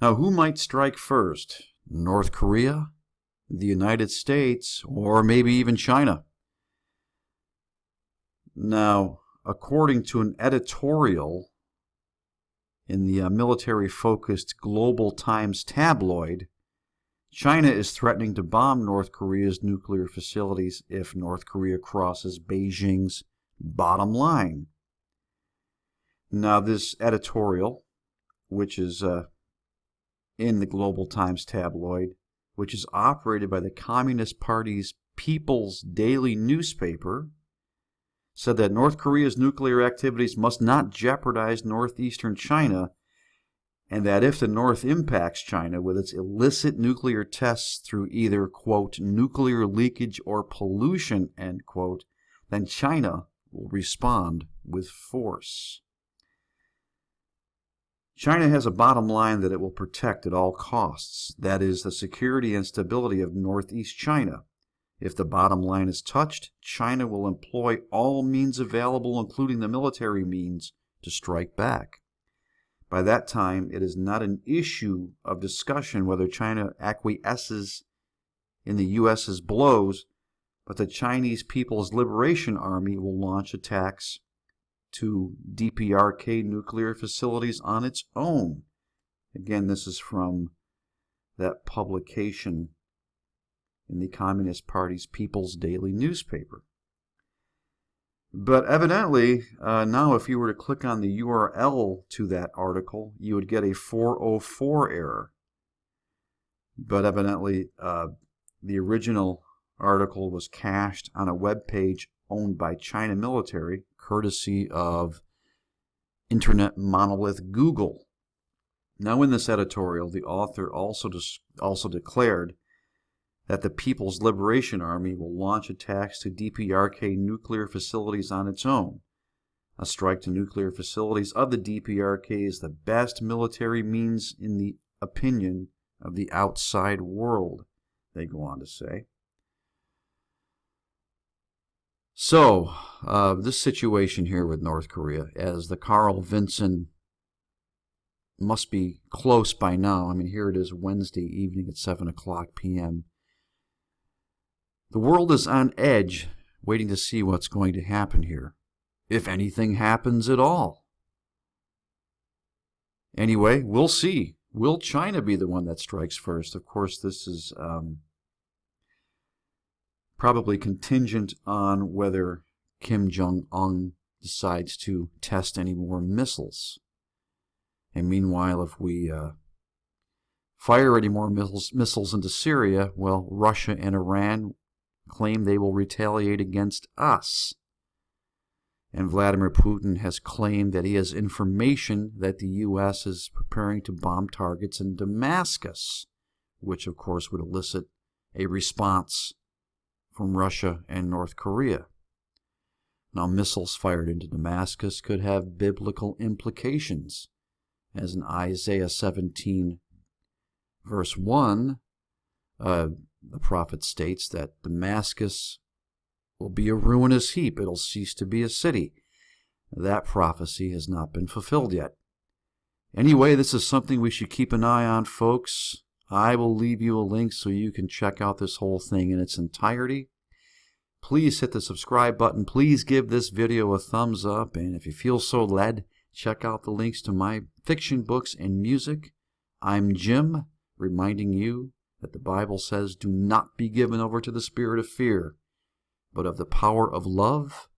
Now, who might strike first? North Korea, the United States, or maybe even China? Now, according to an editorial in the military-focused Global Times tabloid, China is threatening to bomb North Korea's nuclear facilities if North Korea crosses Beijing's bottom line. Now, this editorial, which is in the Global Times tabloid, which is operated by the Communist Party's People's Daily newspaper, said that North Korea's nuclear activities must not jeopardize northeastern China, and that if the North impacts China with its illicit nuclear tests through either, quote, nuclear leakage or pollution, end quote, then China will respond with force. China has a bottom line that it will protect at all costs. That is, the security and stability of northeast China. If the bottom line is touched, China will employ all means available, including the military means, to strike back. By that time, it is not an issue of discussion whether China acquiesces in the U.S.'s blows, but the Chinese People's Liberation Army will launch attacks to DPRK nuclear facilities on its own. Again, this is from that publication in the Communist Party's People's Daily newspaper. But evidently, now if you were to click on the URL to that article, you would get a 404 error. But evidently, the original article was cached on a web page owned by China military, courtesy of Internet monolith Google. Now, in this editorial, the author also declared that the People's Liberation Army will launch attacks to DPRK nuclear facilities on its own. A strike to nuclear facilities of the DPRK is the best military means in the opinion of the outside world, they go on to say. So, this situation here with North Korea, as the Carl Vinson must be close by now. I mean, here it is Wednesday evening at 7 o'clock p.m. The world is on edge, waiting to see what's going to happen here, if anything happens at all. Anyway, we'll see. Will China be the one that strikes first? Of course, this is probably contingent on whether Kim Jong-Un decides to test any more missiles. And meanwhile, if we fire any more missiles into Syria, well, Russia and Iran claim they will retaliate against us. And Vladimir Putin has claimed that he has information that the U.S. is preparing to bomb targets in Damascus, which of course would elicit a response from Russia and North Korea. Now, missiles fired into Damascus could have biblical implications, as in Isaiah 17, verse 1, the prophet states that Damascus will be a ruinous heap. It'll cease to be a city. That prophecy has not been fulfilled yet. Anyway, this is something we should keep an eye on, folks. I will leave you a link so you can check out this whole thing in its entirety. Please hit the subscribe button. Please give this video a thumbs up. And if you feel so led, check out the links to my fiction books and music. I'm Jim, reminding you that the Bible says, do not be given over to the spirit of fear, but of the power of love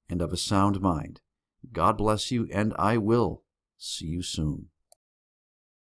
and of a sound mind. God bless you, and I will see you soon.